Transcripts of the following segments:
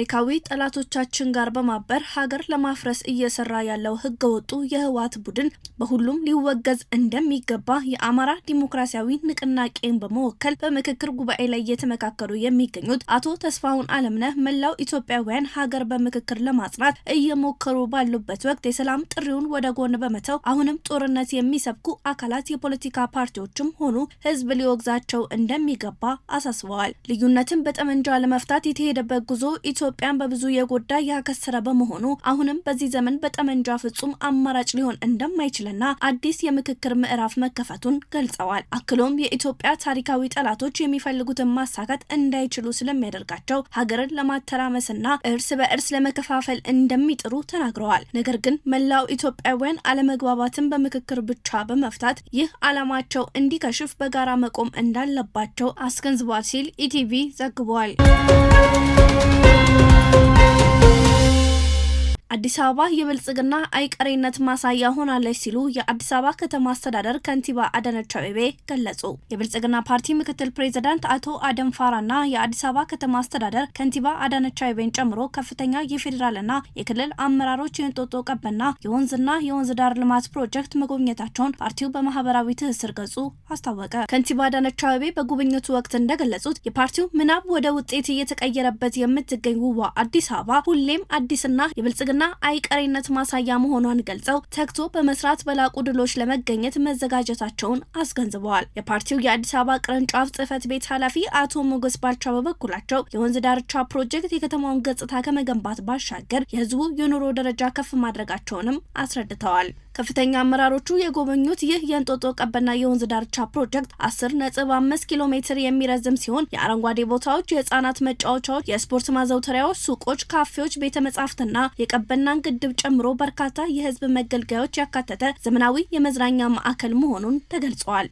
ከታሪካዊ ጠላቶቻችን ጋር በማበር ሀገር ለማፍረስ እየሰራ ያለው ህገወጡ የህወሓት ቡድን በሁሉም ሊወገዝ እንደሚገባ የአማራ ዲሞክራሲያዊ ንቅናቄን በመወከል በምክክር ጉባኤ ላይ የተመካከሩ የሚገኙት አቶ ተስፋሁን አለምነህ መላው ኢትዮጵያውያን ሀገር በምክክር ለማጽናት እየሞከሩ ባሉበት ወቅት የሰላም ጥሪውን ወደ ጎን በመተው አሁንም ጦርነት የሚሰብኩ አካላት የፖለቲካ ፓርቲዎችም ሆኑ ህዝብ ሊወግዛቸው እንደሚገባ አሳስበዋል። ልዩነትን በጠመንጃ ለመፍታት የተሄደበት ጉዞ ኢትዮጵያን በብዙ የጎዳ ያከሰረ በመሆኑ አሁንም በዚህ ዘመን በጠመንጃ ፍጹም አማራጭ ሊሆን እንደማይችልና አዲስ የምክክር ምዕራፍ መከፈቱን ገልጸዋል። አክሎም የኢትዮጵያ ታሪካዊ ጠላቶች የሚፈልጉትን ማሳካት እንዳይችሉ ስለሚያደርጋቸው ሀገርን ለማተራመስና እርስ በእርስ ለመከፋፈል እንደሚጥሩ ተናግረዋል። ነገር ግን መላው ኢትዮጵያውያን አለመግባባትን በምክክር ብቻ በመፍታት ይህ ዓላማቸው እንዲከሽፍ በጋራ መቆም እንዳለባቸው አስገንዝቧል ሲል ኢቲቪ ዘግቧል። አዲስ አበባ የብልጽግና አይቀሬነት ማሳያ ሆናለች ሲሉ የአዲስ አበባ ከተማ አስተዳደር ከንቲባ አዳነች አቤቤ ገለጹ። የብልጽግና ፓርቲ ምክትል ፕሬዝዳንት አቶ አደም ፋራና የአዲስ አበባ ከተማ አስተዳደር ከንቲባ አዳነች አቤቤን ጨምሮ ከፍተኛ የፌዴራልና የክልል አመራሮች የእንጦጦ ቀበና የወንዝና የወንዝ ዳር ልማት ፕሮጀክት መጎብኘታቸውን ፓርቲው በማህበራዊ ትስስር ገጹ አስታወቀ። ከንቲባ አዳነች አቤቤ በጉብኝቱ ወቅት እንደገለጹት የፓርቲው ምናብ ወደ ውጤት እየተቀየረበት የምትገኝ ውቧ አዲስ አበባ ሁሌም አዲስና የብልጽግና አይቀሬነት ማሳያ መሆኗን ገልጸው ተግቶ በመስራት በላቁ ድሎች ለመገኘት መዘጋጀታቸውን አስገንዝበዋል። የፓርቲው የአዲስ አበባ ቅርንጫፍ ጽህፈት ቤት ኃላፊ አቶ ሞገስ ባልቻ በበኩላቸው የወንዝ ዳርቻ ፕሮጀክት የከተማውን ገጽታ ከመገንባት ባሻገር የህዝቡ የኑሮ ደረጃ ከፍ ማድረጋቸውንም አስረድተዋል። ከፍተኛ አመራሮቹ የጎበኙት ይህ የእንጦጦ ቀበና የወንዝ ዳርቻ ፕሮጀክት 10.5 ኪሎ ሜትር የሚረዝም ሲሆን የአረንጓዴ ቦታዎች፣ የህፃናት መጫወቻዎች፣ የስፖርት ማዘውተሪያዎች፣ ሱቆች፣ ካፌዎች፣ ቤተ መጻሕፍትና የቀበናን ግድብ ጨምሮ በርካታ የህዝብ መገልገያዎች ያካተተ ዘመናዊ የመዝናኛ ማዕከል መሆኑን ተገልጿል።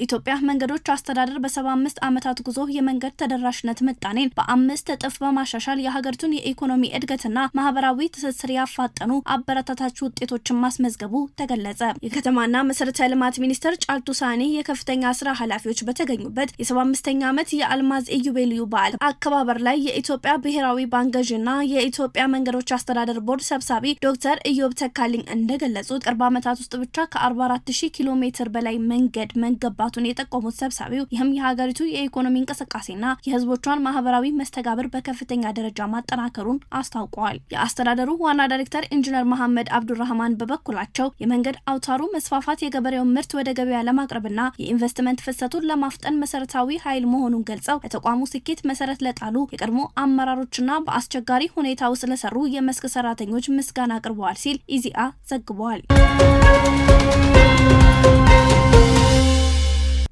ኢትዮጵያ መንገዶች አስተዳደር በ75 ዓመታት ጉዞ የመንገድ ተደራሽነት ምጣኔን በ5 እጥፍ በማሻሻል የሀገሪቱን የኢኮኖሚ እድገትና ማህበራዊ ትስስር ያፋጠኑ አበረታታች ውጤቶችን ማስመዝገቡ ተገለጸ። የከተማና መሰረተ ልማት ሚኒስትር ጫልቱ ሳኒ የከፍተኛ ስራ ኃላፊዎች በተገኙበት የ75ኛ ዓመት የአልማዝ ኢዮቤልዩ በዓል አከባበር ላይ የኢትዮጵያ ብሔራዊ ባንክ ገዥና የኢትዮጵያ መንገዶች አስተዳደር ቦርድ ሰብሳቢ ዶክተር ኢዮብ ተካልኝ እንደገለጹት ቅርብ ዓመታት ውስጥ ብቻ ከ44000 ኪሎ ሜትር በላይ መንገድ መንገባ የጠቆሙት ሰብሳቢው ይህም የሀገሪቱ የኢኮኖሚ እንቅስቃሴና የህዝቦቿን ማህበራዊ መስተጋብር በከፍተኛ ደረጃ ማጠናከሩን አስታውቀዋል። የአስተዳደሩ ዋና ዳይሬክተር ኢንጂነር መሐመድ አብዱራህማን በበኩላቸው የመንገድ አውታሩ መስፋፋት የገበሬውን ምርት ወደ ገበያ ለማቅረብና የኢንቨስትመንት ፍሰቱን ለማፍጠን መሰረታዊ ኃይል መሆኑን ገልጸው ለተቋሙ ስኬት መሰረት ለጣሉ የቀድሞ አመራሮችና በአስቸጋሪ ሁኔታ ውስጥ ለሰሩ የመስክ ሰራተኞች ምስጋና አቅርበዋል ሲል ኢዜአ ዘግቧል።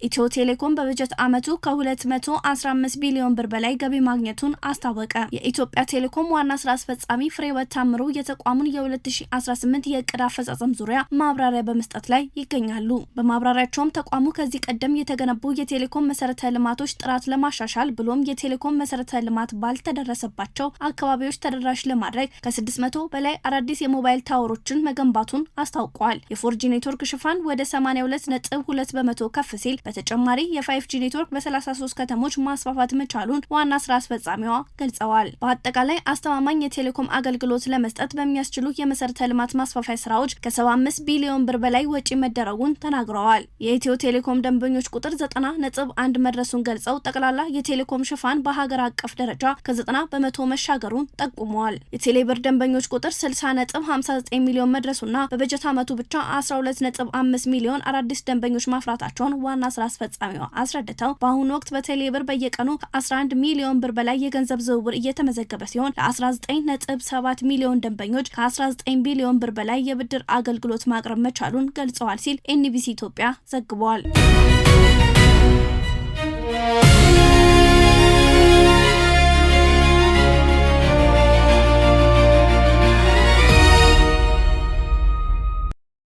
ኢትዮ ቴሌኮም በበጀት ዓመቱ ከ215 ቢሊዮን ብር በላይ ገቢ ማግኘቱን አስታወቀ። የኢትዮጵያ ቴሌኮም ዋና ስራ አስፈጻሚ ፍሬህይወት ታምሩ የተቋሙን የ2018 የእቅድ አፈጻጸም ዙሪያ ማብራሪያ በመስጠት ላይ ይገኛሉ። በማብራሪያቸውም ተቋሙ ከዚህ ቀደም የተገነቡ የቴሌኮም መሰረተ ልማቶች ጥራት ለማሻሻል ብሎም የቴሌኮም መሰረተ ልማት ባልተደረሰባቸው አካባቢዎች ተደራሽ ለማድረግ ከ600 በላይ አዳዲስ የሞባይል ታወሮችን መገንባቱን አስታውቀዋል። የ4G ኔትወርክ ሽፋን ወደ 82.2 በመቶ ከፍ ሲል በተጨማሪ የ5G ኔትወርክ በ33 ከተሞች ማስፋፋት መቻሉን ዋና ስራ አስፈጻሚዋ ገልጸዋል። በአጠቃላይ አስተማማኝ የቴሌኮም አገልግሎት ለመስጠት በሚያስችሉ የመሰረተ ልማት ማስፋፋያ ስራዎች ከ75 ቢሊዮን ብር በላይ ወጪ መደረጉን ተናግረዋል። የኢትዮ ቴሌኮም ደንበኞች ቁጥር 90.1 መድረሱን ገልጸው ጠቅላላ የቴሌኮም ሽፋን በሀገር አቀፍ ደረጃ ከ90 በመቶ መሻገሩን ጠቁመዋል። የቴሌብር ደንበኞች ቁጥር 60.59 ሚሊዮን መድረሱና በበጀት ዓመቱ ብቻ 12.5 ሚሊዮን አዳዲስ ደንበኞች ማፍራታቸውን ዋና ስራ አስፈጻሚዋ አስረድተው በአሁኑ ወቅት በቴሌብር በየቀኑ ከ11 ሚሊዮን ብር በላይ የገንዘብ ዝውውር እየተመዘገበ ሲሆን ለ19.7 ሚሊዮን ደንበኞች ከ19 ቢሊዮን ብር በላይ የብድር አገልግሎት ማቅረብ መቻሉን ገልጸዋል ሲል ኤንቢሲ ኢትዮጵያ ዘግቧል።